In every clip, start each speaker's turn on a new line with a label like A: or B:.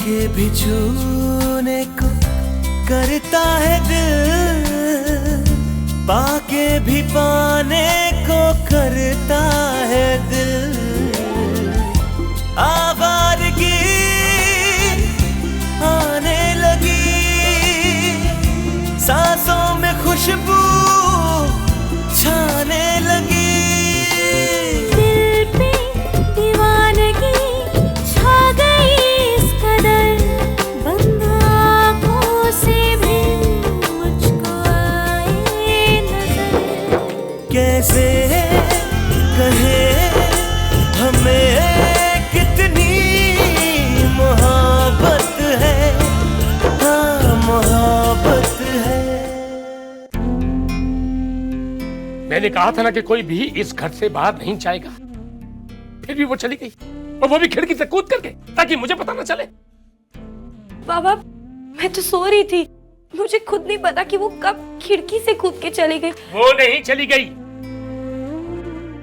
A: के भी छूने को करता है दिल, पाके भी पाने को करता है दिल। आवारगी आने लगी, सांसों में खुशबू छाने लगी।
B: दिल पे दीवानगी छा गई इस कदर, बंद आँखों से भी मुझको आए नजर।
A: कैसे कहे हमें कितनी मोहब्बत है, हाँ मोहब्बत है।
C: मैंने कहा था ना कि कोई भी इस घर से बाहर नहीं जाएगा, फिर भी वो चली गई, और वो भी खिड़की से कूद करके, ताकि मुझे पता ना चले।
D: बाबा मैं तो सो रही थी, मुझे खुद नहीं पता कि वो कब खिड़की से कूद के चली गई।
C: वो नहीं चली गई,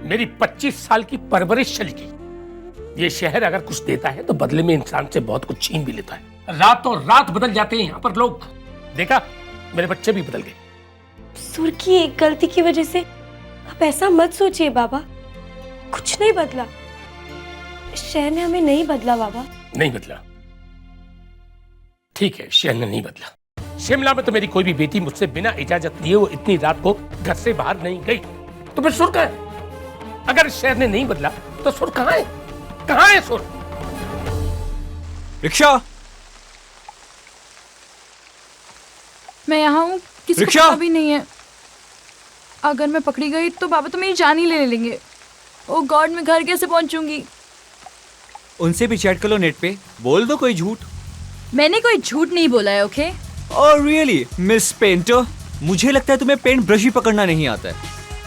C: मेरी 25 साल की परवरिश चली गई। ये शहर अगर कुछ देता है तो बदले में इंसान से बहुत कुछ छीन भी लेता है। रातों रात बदल जाते हैं यहाँ पर लोग। देखा, मेरे बच्चे भी बदल गए।
D: सुर की एक गलती की वजह से आप ऐसा मत सोचिए बाबा, कुछ नहीं बदला। शहर ने हमें नहीं बदला बाबा।
C: नहीं बदला, ठीक है, शहर ने नहीं बदला। शिमला में तो मेरी कोई भी बेटी मुझसे बिना इजाजत लिए वो इतनी रात को घर से बाहर नहीं गई, तो फिर सुर कहाँ है? अगर शहर ने नहीं बदला तो सुर कहाँ है? कहाँ है सुर?
E: रिक्शा,
F: मैं यहाँ हूँ, किसी को
E: रिक्शा!
F: पता भी नहीं है। अगर मैं पकड़ी गई तो बाबा तो मेरी जान ही ले लेंगे। ओ गॉड, मैं घर कैसे पहुंचूंगी?
E: उनसे भी चैट कर लो नेट पे, बोल दो कोई झूठ।
F: मैंने कोई झूठ नहीं बोला है, ओके?
E: और रियली मिस पेंटर, मुझे लगता है तुम्हें पेंट ब्रश ही पकड़ना नहीं आता है।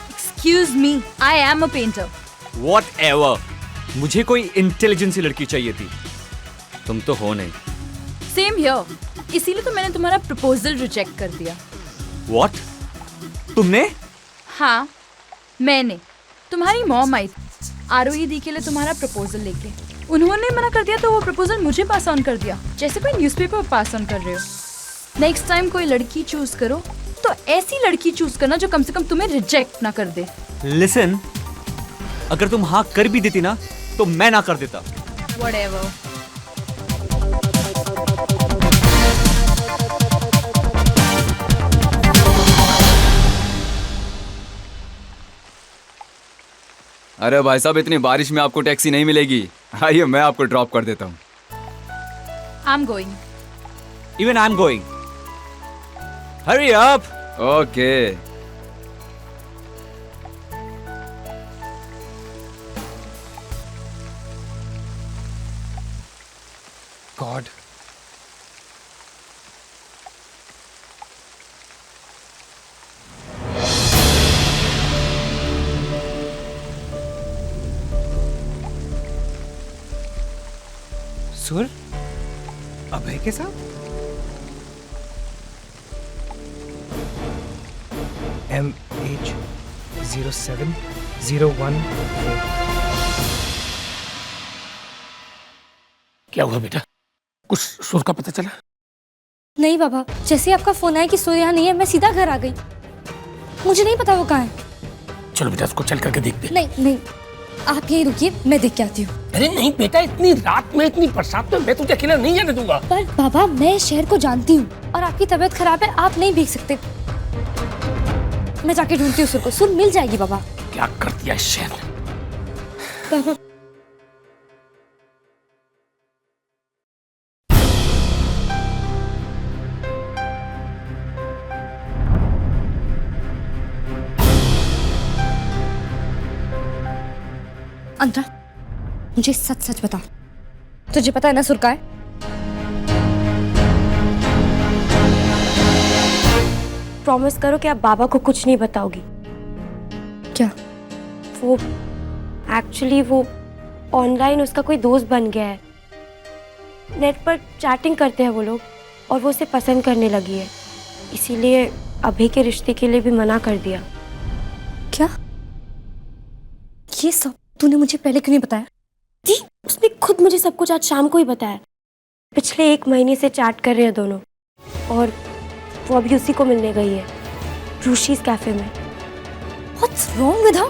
F: Excuse me, I am a painter.
E: Whatever, मुझे कोई इंटेलिजेंट सी लड़की चाहिए थी, तुम तो हो नहीं।
F: सेम हियर, इसीलिए तो मैंने तुम्हारा प्रपोजल रिजेक्ट कर दिया।
E: What? तुमने?
F: हाँ, मैंने। तुम्हारी मॉम आई थी ROED के लिए तुम्हारा प्रपोजल लेके। उन्होंने मना कर दिया तो वो प्रपोजल मुझे पास ऑन कर दिया, जैसे कोई न्यूज़पेपर पास ऑन कर रहे हो। नेक्स्ट टाइम कोई लड़की चूज करो तो ऐसी लड़की चूज करना जो कम से कम तुम्हें रिजेक्ट ना कर दे।
E: लिसन, अगर तुम हाँ कर भी देती ना तो मैं ना कर देता।
F: Whatever.
G: अरे भाई साहब, इतनी बारिश में आपको टैक्सी नहीं मिलेगी, आइए मैं आपको ड्रॉप कर देता हूँ।
F: I'm going.
E: Even I'm going. Hurry up.
G: Okay.
C: God,
H: सुर, अभय के साथ? MH0701।
C: क्या हुआ बेटा? कुछ सुर का पता चला?
B: नहीं बाबा, जैसे ही आपका फोन आया कि सूर्य यहाँ नहीं है, मैं सीधा घर आ गई। मुझे नहीं पता वो कहाँ है।
C: चलो बेटा, उसको चल करके देखते हैं।
B: नहीं नहीं, आप यहीं रुकिए, मैं देख के आती हूँ।
C: अरे नहीं बेटा, इतनी रात में, इतनी बरसात में मैं तुझे अकेला नहीं जाने दूंगा।
B: पर बाबा, मैं इस शहर को जानती हूँ और आपकी तबीयत खराब है, आप नहीं भीग सकते। मैं जाके ढूंढती हूँ सुर को। सुर मिल जाएगी बाबा।
C: क्या कर दिया इस शहर ने?
B: बाबा, अंतरा, मुझे सच सच बता, तुझे पता है ना सुर का है?
D: प्रॉमिस करो कि आप बाबा को कुछ नहीं बताओगी।
B: क्या?
D: वो एक्चुअली वो ऑनलाइन उसका कोई दोस्त बन गया है। नेट पर चैटिंग करते हैं वो लोग और वो उसे पसंद करने लगी है, इसीलिए अभी के रिश्ते के लिए भी मना कर दिया।
B: क्या? ये सब तूने मुझे पहले क्यों नहीं बताया?
D: जी, उसने खुद मुझे सब कुछ आज शाम को ही बताया। पिछले 1 महीने से चैट कर रहे हैं दोनों, और वो अभी उसी को मिलने गई है, रूशीज कैफे में।
B: What's wrong with her?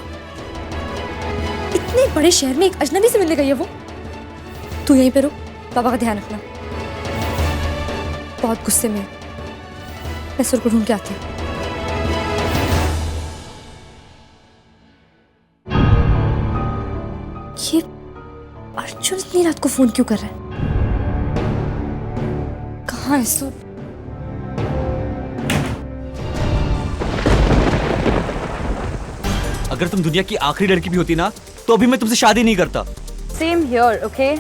B: इतने बड़े शहर में एक अजनबी से मिलने गई है वो। तू यहीं पे रुक, पापा का ध्यान रखना। बहुत गुस्से में है। मैं सुर को ढूंढ के आती हूँ। ये अर्जुन इतनी रात को फोन क्यों कर रहा है? कहाँ है सुर?
E: अगर तुम दुनिया की आखिरी लड़की भी होती ना, तो अभी मैं तुमसे शादी नहीं करता।
F: Same here, okay?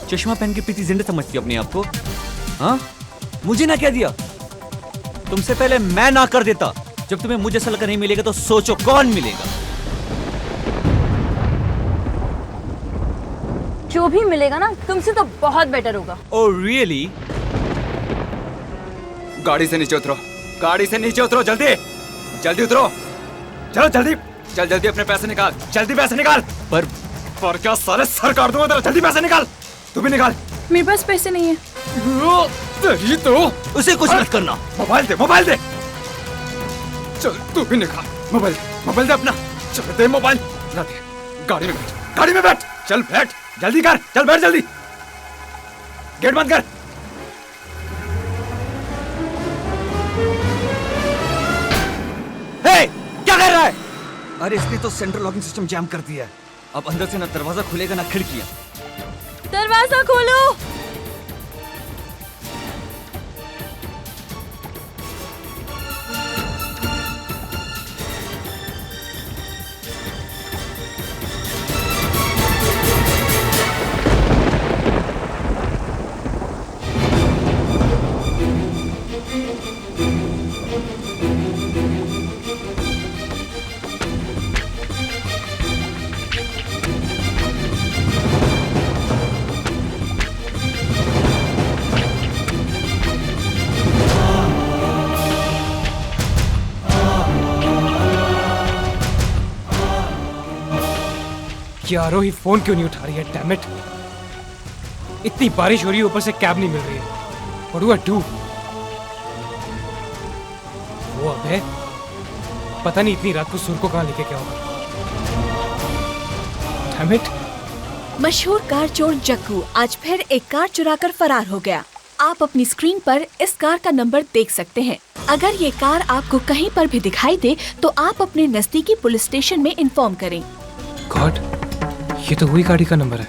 E: चश्मा पहन के प्रीति जिंदा समझती हो अपने आप को? हाँ, मुझे ना क्या दिया? तुमसे पहले मैं ना कर देता। जब तुम्हें मुझे ऐसा लड़का नहीं मिलेगा तो सोचो कौन मिलेगा।
F: जो भी मिलेगा ना, तुमसे तो बहुत बेटर होगा।
E: Oh really?
G: गाड़ी से नीचे उतरो, गाड़ी से नीचे उतरो, जल्दी जल्दी उतरो, चलो जल्दी, चल जल्दी अपने पैसे निकाल, जल्दी पैसे निकाल। पर क्या साले सर काट दूंगा तेरा, जल्दी पैसे निकाल, तू भी निकाल।
F: मेरे पास पैसे नहीं है।
G: तेरी तो
E: उसे कुछ मत करना।
G: मोबाइल दे, मोबाइल दे, चल तू भी निकाल मोबाइल, मोबाइल दे अपना, चल दे मोबाइल, ला दे, गाड़ी में बैठ, गाड़ी में बैठ, चल बैठ, जल्दी कर, चल बैठ जल्दी, गेट बंद कर।
E: हे, क्या कर रहा है? अरे इसने तो सेंट्रल लॉकिंग सिस्टम जैम कर दिया है। अब अंदर से ना दरवाजा खुलेगा ना खिड़कियां।
F: दरवाजा खोलो।
H: ये आरोही फोन क्यों नहीं उठा रही है? Damn it! इतनी बारिश हो रही है, ऊपर से कैब नहीं मिल रही है। What do I do? वो अबे, पता नहीं इतनी रात को सुर को कहाँ लेके क्या होगा। Damn it!
I: मशहूर कार चोर जग्गू आज फिर एक कार चुराकर फरार हो गया। आप अपनी स्क्रीन पर इस कार का नंबर देख सकते हैं। अगर ये कार आपको कहीं पर भी दिखाई दे तो आप अपने नजदीकी पुलिस स्टेशन में इन्फॉर्म करें।
H: गॉड, ये तो वही गाड़ी का नंबर है।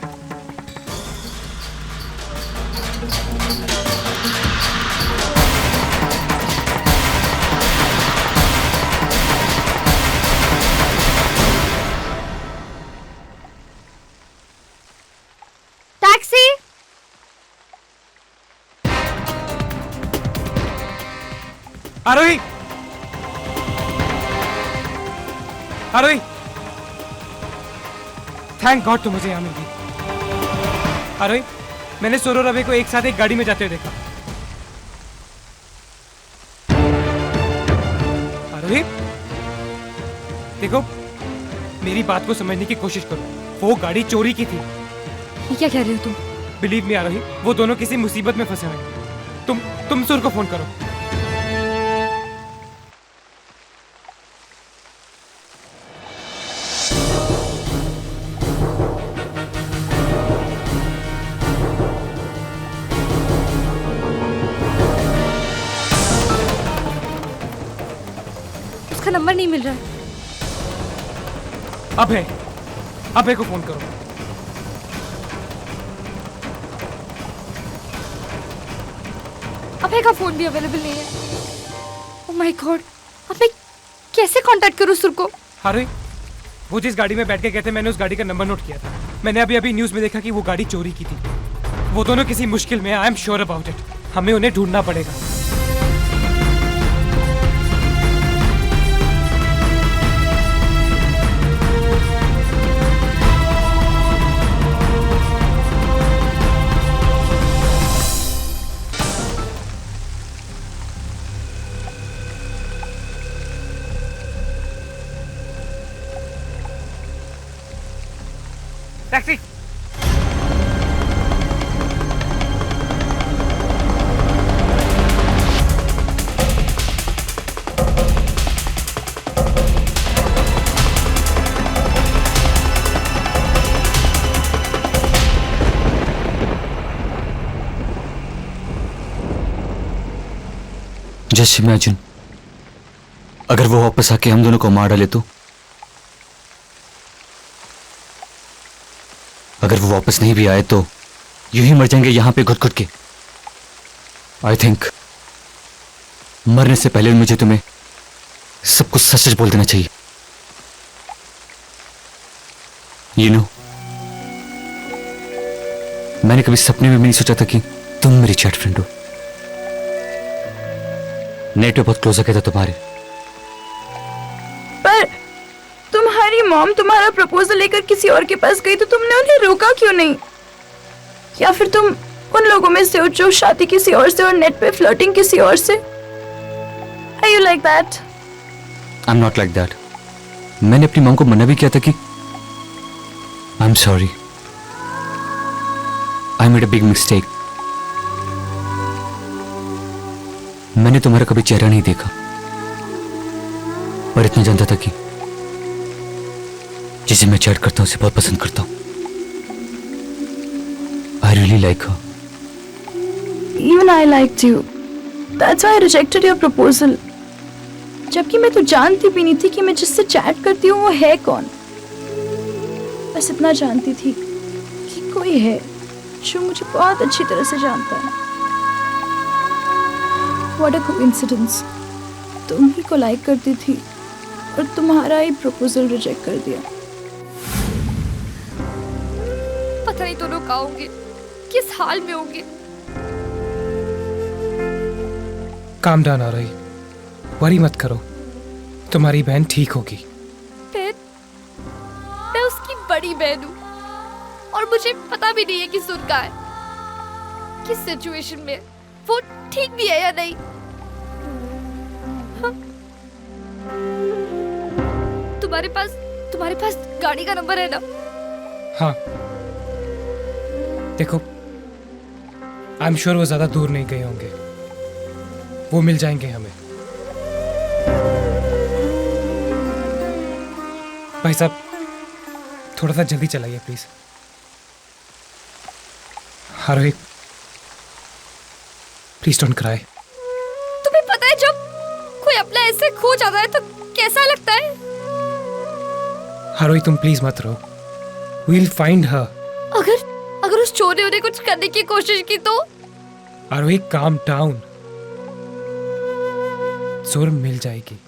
B: टैक्सी!
H: आरोही! आरोही! थैंक गॉड तुम मुझे यहाँ मिल गई। आरोही, मैंने सुर और अभय को एक साथ एक गाड़ी में जाते हुए देखा। आरोही, देखो, मेरी बात को समझने की कोशिश करो। वो गाड़ी चोरी की थी।
B: ये क्या कह रहे हो तुम?
H: बिलीव मी आरोही, वो दोनों किसी मुसीबत में फंसे हुए हैं। तुम सुर को फोन करो।
B: उसका नंबर नहीं मिल रहा है।
H: अभय को फोन करो।
B: अभय का फोन भी अवेलेबल नहीं है। ओह माय गॉड, अभय कैसे कांटेक्ट करूं सुर को?
H: आरोही, वो जिस गाड़ी में बैठ के गए थे, मैंने उस गाड़ी का नंबर नोट किया था। मैंने अभी न्यूज में देखा कि वो गाड़ी चोरी की थी। वो दोनों किसी मुश्किल में, I am sure about it. हमें उन्हें ढूंढना पड़ेगा।
C: टैक्सी!
E: जस्ट इमेजिन अगर वो वापस आके हम दोनों को मार डाले तो? अगर वो वापस नहीं भी आए तो यूं ही मर जाएंगे यहां पे घुट घुट के। आई थिंक मरने से पहले मुझे तुम्हें सब कुछ सच सच बोल देना चाहिए। यू नो, मैंने कभी सपने में भी नहीं सोचा था कि तुम मेरी चैट फ्रेंड हो। नेट पे बहुत क्लोज हो गया था तुम्हारे।
F: पर तुम्हारी मॉम तुम्हारा प्रपोजल लेकर किसी और के पास गई तो तुमने उन्हें रोका क्यों नहीं? या फिर तुम उन लोगों में से हो जो शादी किसी और से और नेट पे फ्लर्टिंग किसी और से? Are you like that?
E: I'm not like that. मैंने अपनी मॉम को मना भी किया था कि I'm sorry. I made a big mistake. मैंने तुम्हारा कभी चेहरा नहीं देखा, पर इतना जानता था कि जिसे मैं चैट करता हूं उसे बहुत पसंद करता हूं। I really like her.
F: Even I liked you. That's why I rejected your proposal. जबकि मैं तो जानती भी नहीं थी कि मैं जिससे चैट करती हूँ वो है कौन। बस इतना जानती थी कि कोई है जो मुझे बहुत अच्छी तरह से जानता है। What a coincidence. तुम ही को लाइक करती थी और तुम्हारा ही प्रपोजल रिजेक्ट कर दिया।
B: पता नहीं दोनों कहाँ होंगे, किस हाल में होंगे।
H: काम डाउन आ रही, वरी मत करो, तुम्हारी बहन ठीक होगी।
B: मैं उसकी बड़ी बहन हूँ और मुझे पता भी नहीं है कि सुन का है, किस सिचुएशन में वो ठीक भी है या नहीं। हाँ? तुम्हारे पास गाड़ी का नंबर है ना?
H: हाँ, देखो, आई एम श्योर वो ज्यादा दूर नहीं गए होंगे, वो मिल जाएंगे हमें। भाई साहब, थोड़ा सा जल्दी चलाइए please. Aarohi, please don't cry.
B: तुम्हें पता है जब कोई अपना ऐसे खो जाता है तो कैसा लगता है?
H: आरोही, तुम प्लीज मत रो, we'll find her।
B: अगर उस चोर ने उन्हें कुछ करने की कोशिश की तो?
H: आरोही, calm down, जोर मिल जाएगी।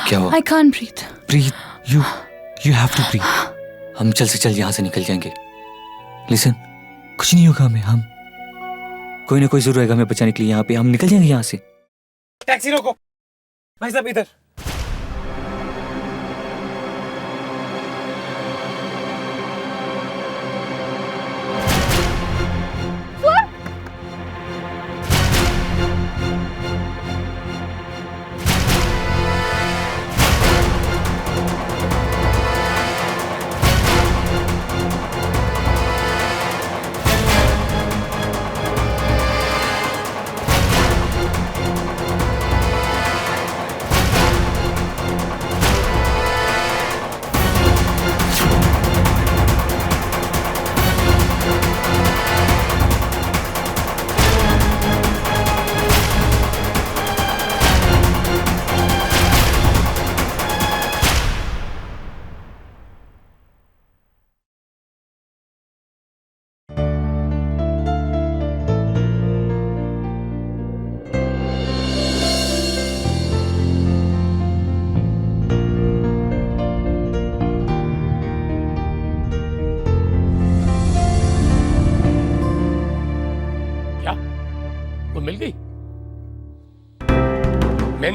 E: क्या हुआ?
F: I can't breathe.
E: Breathe. You have to breathe. हम जल्द से जल्द यहाँ से निकल जाएंगे। Listen, कुछ नहीं होगा हमें, हम कोई ना कोई जरूर आएगा हमें बचाने के लिए। यहाँ पे हम निकल जाएंगे यहाँ से।
H: टैक्सी रोको। भाई साहब, इधर।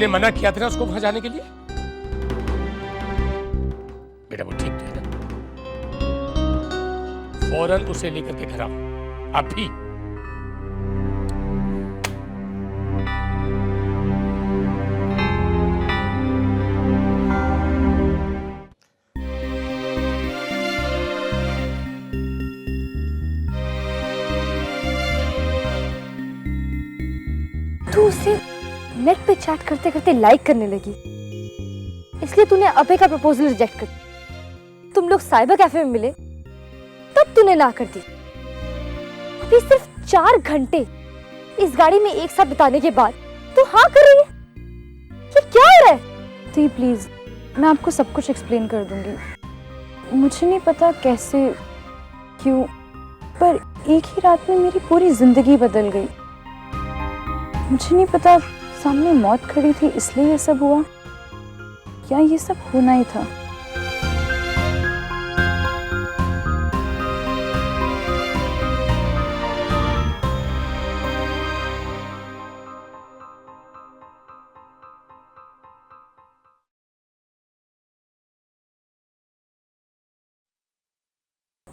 C: मैंने मना किया था ना उसको वहां जाने के लिए। बेटा वो ठीक है ना, फौरन उसे लेकर के घर आओ अभी।
B: तू उसे नेट पे चैट करते करते लाइक करने लगी, इसलिए तूने अभय का प्रपोजल रिजेक्ट कर दिया। तुम लोग साइबर कैफे में मिले तब तूने ना कर दी। अभी सिर्फ 4 घंटे इस गाड़ी में एक साथ बिताने के बाद तू हाँ कर रही है। ये क्या हो रहा है?
F: दी प्लीज, मैं आपको सब कुछ एक्सप्लेन कर दूंगी। मुझे नहीं पता कैसे क्यों, पर एक ही रात में मेरी पूरी जिंदगी बदल गई। मुझे नहीं पता सामने मौत खड़ी थी इसलिए ये सब हुआ, या ये सब होना ही था।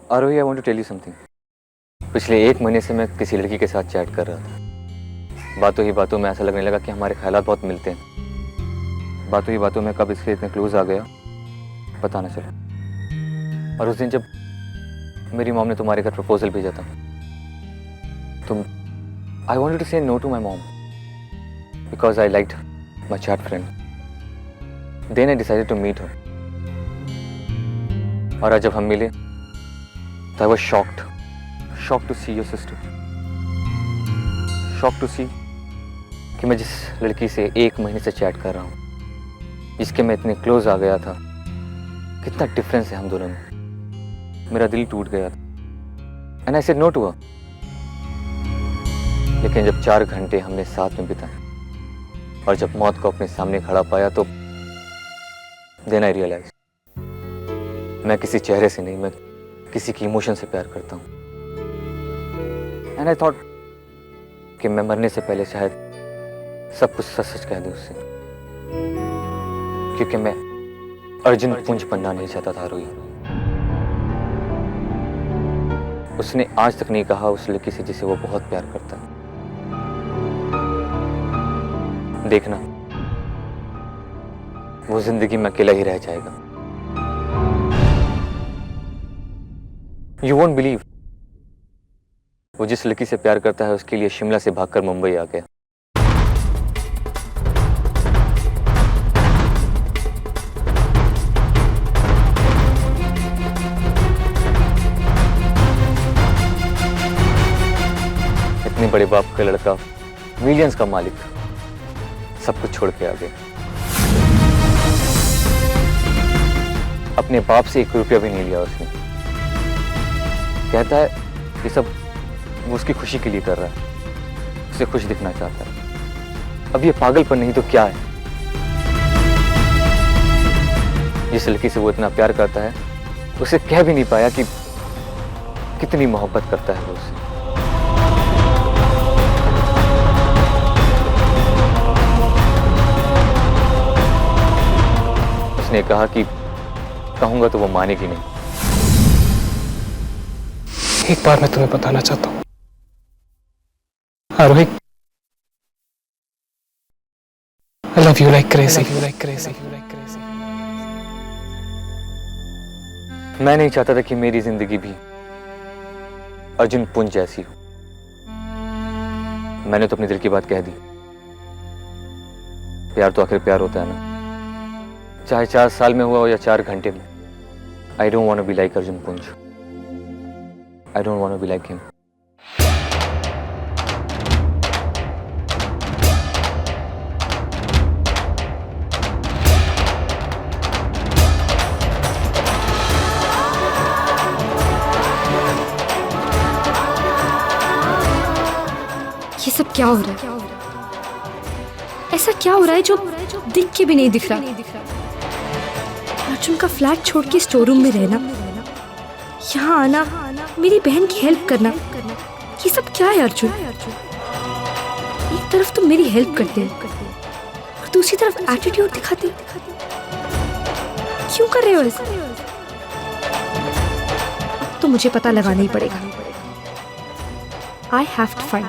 E: Aarohi, I want to tell you something. पिछले 1 महीने से मैं किसी लड़की के साथ चैट कर रहा था। बातों ही बातों में ऐसा लगने लगा कि हमारे ख्यालात बहुत मिलते हैं। बातों ही बातों में कब इसके इतने क्लोज आ गया पता न चला। और उस दिन जब मेरी मॉम ने तुम्हारे घर प्रपोजल भेजा था, तुम I wanted to say no to my mom because I liked my chat friend. Then I decided to meet her. और आज जब हम मिले तो I was shocked to see your sister. Shocked to see कि मैं जिस लड़की से 1 महीने से चैट कर रहा हूँ, जिसके मैं इतने क्लोज आ गया था, कितना डिफरेंस है हम दोनों में। मेरा दिल टूट गया था and I said no to her. लेकिन जब 4 घंटे हमने साथ में बिताए और जब मौत को अपने सामने खड़ा पाया तो देन आई रियलाइज मैं किसी चेहरे से नहीं, मैं किसी की इमोशन से प्यार करता हूँ। एंड आई थॉट कि मैं मरने से पहले शायद सब कुछ सच सच कह दूं उससे, क्योंकि मैं अर्जुन पुंज बनना नहीं चाहता था। रोई, उसने आज तक नहीं कहा उस लड़की से जिसे वो बहुत प्यार करता है। देखना, वो जिंदगी में अकेला ही रह जाएगा। यू वोंट बिलीव, वो जिस लड़की से प्यार करता है उसके लिए शिमला से भागकर मुंबई आ गया। इतने बड़े बाप का लड़का, मिलियंस का मालिक, सब कुछ छोड़ के आ गया। अपने बाप से 1 रुपया भी नहीं लिया उसने। कहता है कि सब वो उसकी खुशी के लिए कर रहा है, उसे खुश दिखना चाहता है। अब ये पागलपन नहीं तो क्या है? जिस लड़की से वो इतना प्यार करता है, उसे कह भी नहीं पाया कि कितनी मोहब्बत करता है वो उससे। उसने कहा कि कहूंगा तो वो मानेगी नहीं।
H: एक बार मैं तुम्हें बताना चाहता हूँ आरोही, I love you like crazy.
E: मैं नहीं चाहता था कि मेरी जिंदगी भी अर्जुन पुंज जैसी हो। मैंने तो अपने दिल की बात कह दी। प्यार तो आखिर प्यार होता है ना, चाहे 4 साल में हुआ हो या 4 घंटे में। I don't want to be like Arjun पुंज. I don't want to be like him.
B: ये सब क्या हो रहा है? ऐसा क्या हो रहा है जो दिख के भी नहीं दिख रहा? अर्जुन का फ्लैट छोड़ के स्टोर रूम में रहना, यहाँ आना, मेरी बहन की हेल्प करना, ये सब क्या है अर्जुन? एक तरफ तुम मेरी हेल्प करते हो और दूसरी तरफ एटीट्यूड दिखाती? क्यों कर रहे हो ऐसा? अब तो मुझे पता लगाना ही पड़ेगा। I have to find